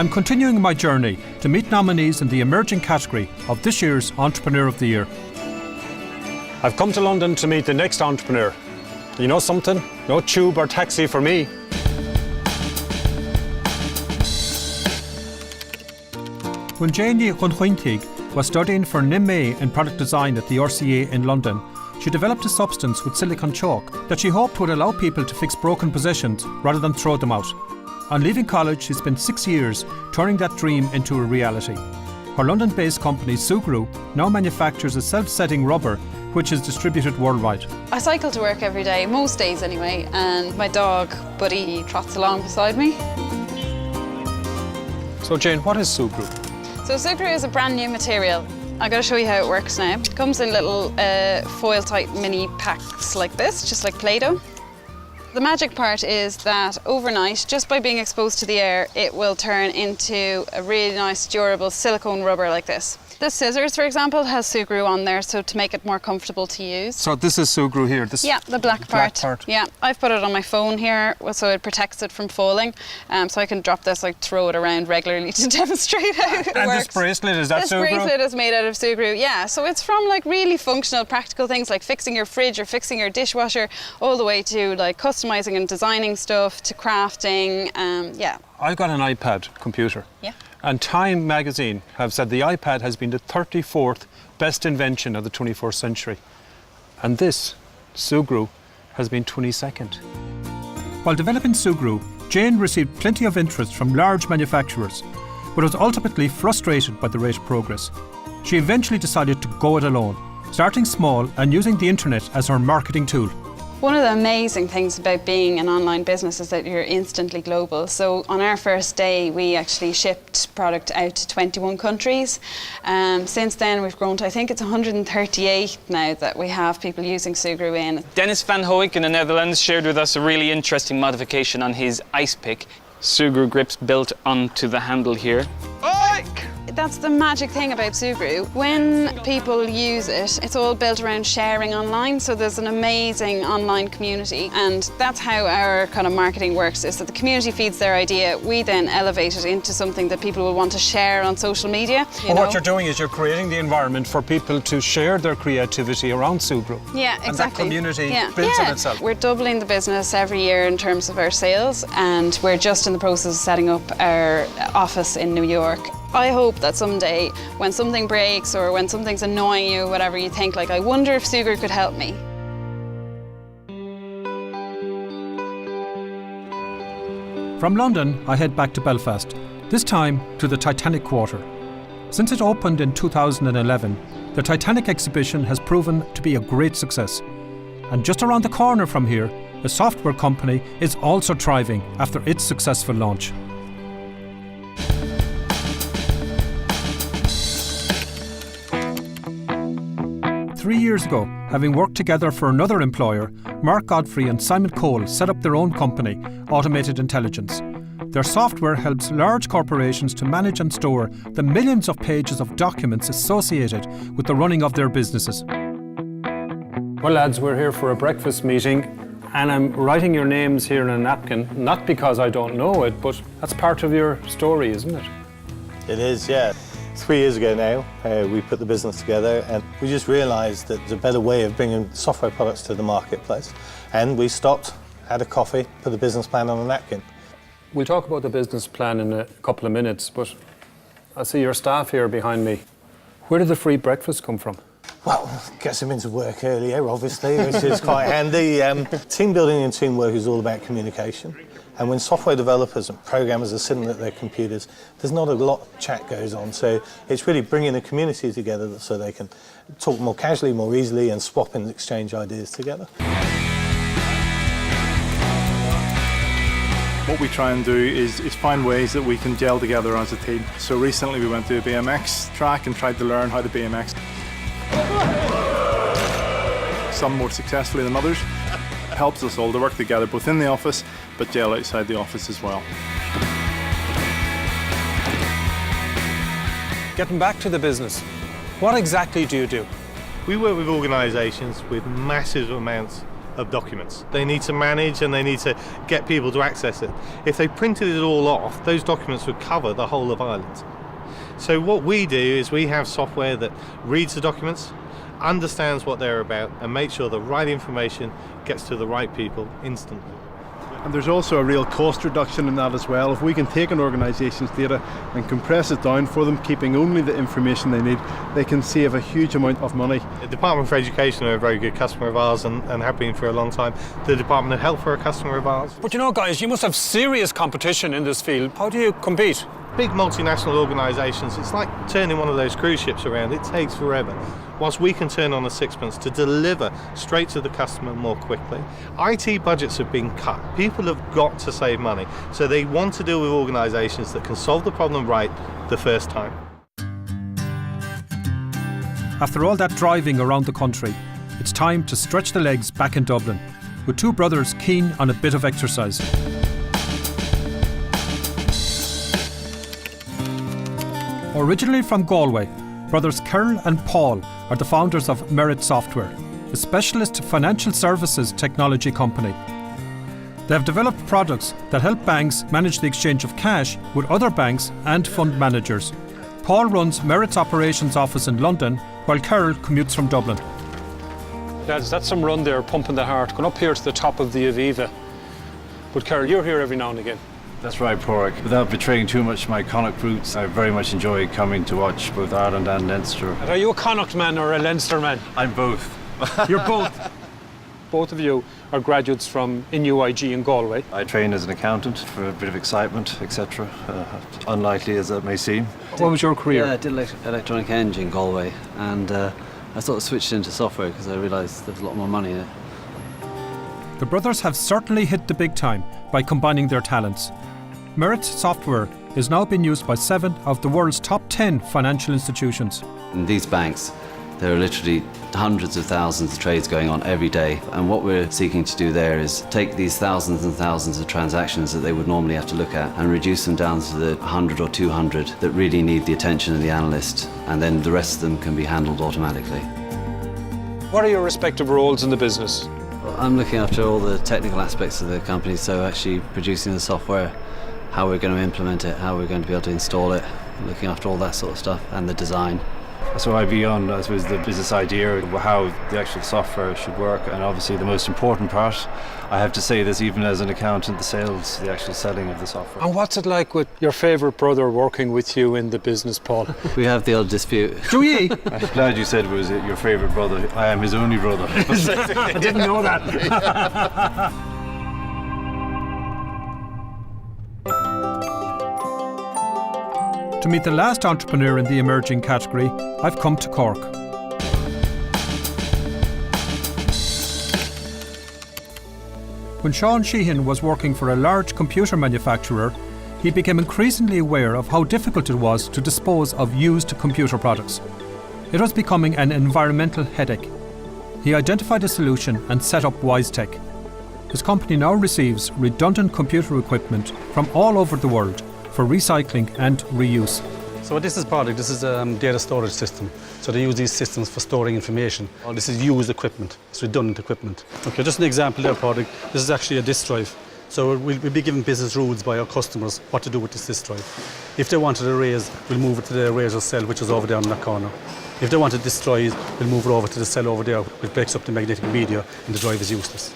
I'm continuing my journey to meet nominees in the emerging category of this year's Entrepreneur of the Year. I've come to London to meet the next entrepreneur. You know something? No tube or taxi for me. When Jane Gunhuintig was studying for an MA in product design at the RCA in London, she developed a substance with silicon chalk that she hoped would allow people to fix broken possessions rather than throw them out. On leaving college, she spent 6 years turning that dream into a reality. Her London-based company, Sugru, now manufactures a self-setting rubber which is distributed worldwide. I cycle to work every day, most days anyway, and my dog, Buddy, he trots along beside me. So Jane, what is Sugru? So Sugru is a brand new material. I'm going to show you how it works now. It comes in little foil-tight mini packs like this, just like Play-Doh. The magic part is that overnight, just by being exposed to the air, it will turn into a really nice, durable silicone rubber like this. This scissors, for example, has Sugru on there, so to make it more comfortable to use. So this is Sugru here? Yeah, the black part. Yeah, I've put it on my phone here, so it protects it from falling. So I can drop this, like throw it around regularly to demonstrate how it works. And this bracelet, is that Sugru? This bracelet is made out of Sugru, yeah. So it's from like really functional, practical things like fixing your fridge or fixing your dishwasher, all the way to like customizing and designing stuff, to crafting, yeah. I've got an iPad computer. Yeah. And Time magazine have said the iPad has been the 34th best invention of the 21st century. And this, Sugru, has been 22nd. While developing Sugru, Jane received plenty of interest from large manufacturers, but was ultimately frustrated by the rate of progress. She eventually decided to go it alone, starting small and using the internet as her marketing tool. One of the amazing things about being an online business is that you're instantly global. So on our first day, we actually shipped product out to 21 countries. Since then, we've grown to, I think it's 138 now that we have people using Sugru in. Dennis van Hoek in the Netherlands shared with us a really interesting modification on his ice pick. Sugru grips built onto the handle here. That's the magic thing about Sugru. When people use it, it's all built around sharing online, so there's an amazing online community, and that's how our kind of marketing works, is that the community feeds their idea, we then elevate it into something that people will want to share on social media. What you're doing is you're creating the environment for people to share their creativity around Sugru. Yeah, exactly. And that community builds on itself. We're doubling the business every year in terms of our sales, and we're just in the process of setting up our office in New York. I hope that someday, when something breaks or when something's annoying you, whatever, you think like, I wonder if Sugru could help me. From London, I head back to Belfast, this time to the Titanic Quarter. Since it opened in 2011, the Titanic exhibition has proven to be a great success. And just around the corner from here, a software company is also thriving after its successful launch. Three years ago, having worked together for another employer, Mark Godfrey and Simon Cole set up their own company, Automated Intelligence. Their software helps large corporations to manage and store the millions of pages of documents associated with the running of their businesses. Well, lads, we're here for a breakfast meeting, and I'm writing your names here in a napkin, not because I don't know it, but that's part of your story, isn't it? It is, yeah. 3 years ago now, we put the business together, and we just realised that there's a better way of bringing software products to the marketplace. And we stopped, had a coffee, put the business plan on a napkin. We'll talk about the business plan in a couple of minutes, but I see your staff here behind me. Where did the free breakfast come from? Well, gets them into work earlier, obviously, which is quite handy. Team building and teamwork is all about communication. And when software developers and programmers are sitting at their computers, there's not a lot of chat goes on. So it's really bringing the community together so they can talk more casually, more easily, and swap and exchange ideas together. What we try and do is find ways that we can gel together as a team. So recently we went to a BMX track and tried to learn how to BMX. Some more successfully than others. It helps us all to work together, both in the office, but gel outside the office as well. Getting back to the business, what exactly do you do? We work with organisations with massive amounts of documents. They need to manage and they need to get people to access it. If they printed it all off, those documents would cover the whole of Ireland. So what we do is we have software that reads the documents, understands what they're about, and makes sure the right information gets to the right people instantly. And there's also a real cost reduction in that as well. If we can take an organisation's data and compress it down for them, keeping only the information they need, they can save a huge amount of money. The Department for Education are a very good customer of ours and have been for a long time. The Department of Health are a customer of ours. But you know, guys, you must have serious competition in this field. How do you compete? Big multinational organisations, it's like turning one of those cruise ships around. It takes forever. Whilst we can turn on a sixpence to deliver straight to the customer more quickly, IT budgets have been cut. People have got to save money, so they want to deal with organisations that can solve the problem right the first time. After all that driving around the country, it's time to stretch the legs back in Dublin, with two brothers keen on a bit of exercise. Originally from Galway, brothers Carol and Paul are the founders of Merit Software, a specialist financial services technology company. They have developed products that help banks manage the exchange of cash with other banks and fund managers. Paul runs Merit's operations office in London, while Carol commutes from Dublin. Lads, that's some run there, pumping the heart, going up here to the top of the Aviva. But Carol, you're here every now and again. That's right, Pádraig. Without betraying too much my Connacht roots, I very much enjoy coming to watch both Ireland and Leinster. Are you a Connacht man or a Leinster man? I'm both. You're both. Both of you are graduates from NUIG in Galway. I trained as an accountant for a bit of excitement, etc. Unlikely as that may seem. What was your career? Yeah, I did electronic engineering in Galway, and I sort of switched into software because I realised there's a lot more money in it. The brothers have certainly hit the big time by combining their talents. Merit's software is now being used by 7 of the world's top 10 financial institutions. In these banks, there are literally hundreds of thousands of trades going on every day, and what we're seeking to do there is take these thousands and thousands of transactions that they would normally have to look at and reduce them down to the 100 or 200 that really need the attention of the analyst, and then the rest of them can be handled automatically. What are your respective roles in the business? I'm looking after all the technical aspects of the company, so actually producing the software, how we're going to implement it, how we're going to be able to install it, looking after all that sort of stuff, and the design. So I'd be on, I suppose, the business idea of how the actual software should work, and obviously the most important part, I have to say this even as an accountant, the sales, the actual selling of the software. And what's it like with your favourite brother working with you in the business, Paul? We have the odd dispute. Do ye? I'm glad you said was it your favourite brother. I am his only brother. I didn't know that. To meet the last entrepreneur in the emerging category, I've come to Cork. When Sean Sheehan was working for a large computer manufacturer, he became increasingly aware of how difficult it was to dispose of used computer products. It was becoming an environmental headache. He identified a solution and set up Wisetek. His company now receives redundant computer equipment from all over the world for recycling and reuse. So what this is, Pádraig, this is a data storage system. So they use these systems for storing information. This is used equipment, it's redundant equipment. Okay, just an example there, Pádraig. This is actually a disk drive. So we'll be given business rules by our customers what to do with this disk drive. If they wanted a raise, we'll move it to the eraser cell, which is over there in that corner. If they want to destroy it, we'll move it over to the cell over there, which breaks up the magnetic media, and the drive is useless.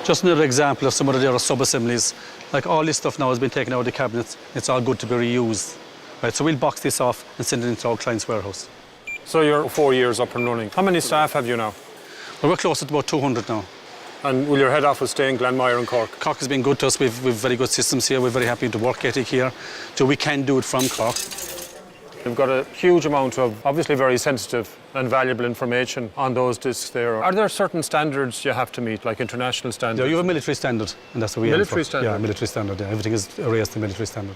Just another example of some of the other sub-assemblies. Like all this stuff now has been taken out of the cabinets. It's all good to be reused. Right, so we'll box this off and send it into our client's warehouse. So you're 4 years up and running. How many staff have you now? Well, we're close to about 200 now. And will your head office stay in Glenmire and Cork? Cork has been good to us. We've very good systems here. We're very happy with the work ethic here. So we can do it from Cork. You've got a huge amount of obviously very sensitive and valuable information on those disks there. Are there certain standards you have to meet, like international standards? Yeah, you have a military standard, and that's what we Military aim for. standard? Yeah, military standard. Yeah. Everything is raised to military standard.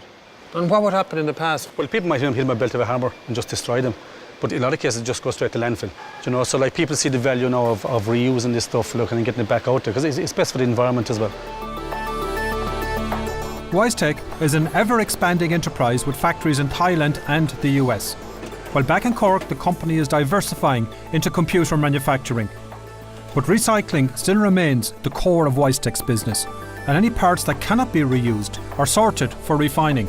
And what would happen in the past? Well, people might hit them a belt of a hammer and just destroy them. But in a lot of cases, it just goes straight to landfill. You know, so like people see the value now of reusing this stuff, looking and getting it back out there, because it's best for the environment as well. Wisetek is an ever-expanding enterprise with factories in Thailand and the US. While back in Cork, the company is diversifying into computer manufacturing. But recycling still remains the core of Wisetek's business, and any parts that cannot be reused are sorted for refining.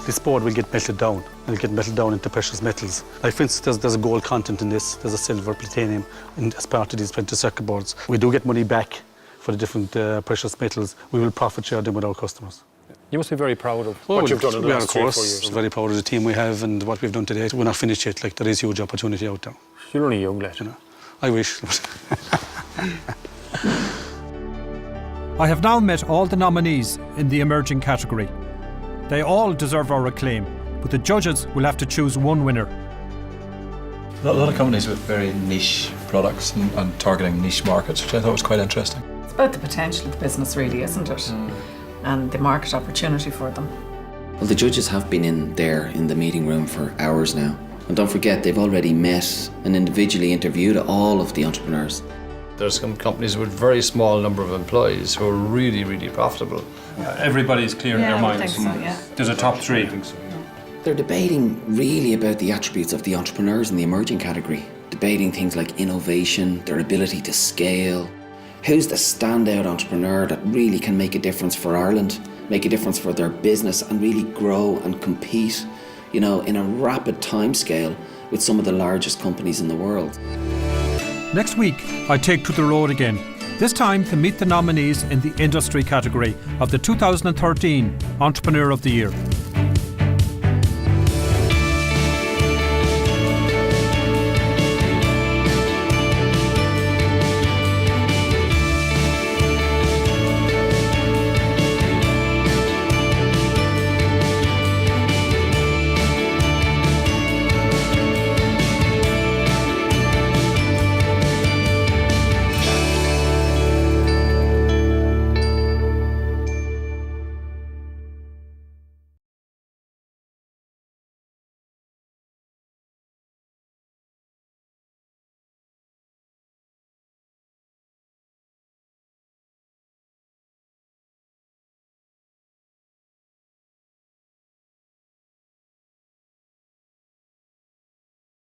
This board will get melted down, and it'll get melted down into precious metals. Like for instance, there's a gold content in this, there's a silver, platinum, as part of these printed circuit boards. We do get money back for the different precious metals. We will profit share them with our customers. You must be very proud of what you've done in the last 3 or 4 years. Of course, very proud of the team we have and what we've done today. We're not finished yet, like there is huge opportunity out there. You're only young, lad. You know, I wish. I have now met all the nominees in the emerging category. They all deserve our acclaim, but the judges will have to choose one winner. A lot of companies with very niche products and targeting niche markets, which I thought was quite interesting. It's about the potential of the business really, isn't it? And the market opportunity for them. Well, the judges have been in there in the meeting room for hours now. And don't forget, they've already met and individually interviewed all of the entrepreneurs. There's some companies with very small number of employees who are really, really profitable. Everybody's clear in their minds. I think so, yeah. There's a top 3. They're debating really about the attributes of the entrepreneurs in the emerging category. Debating things like innovation, their ability to scale. Who's the standout entrepreneur that really can make a difference for Ireland, make a difference for their business and really grow and compete, you know, in a rapid timescale with some of the largest companies in the world. Next week, I take to the road again, this time to meet the nominees in the industry category of the 2013 Entrepreneur of the Year.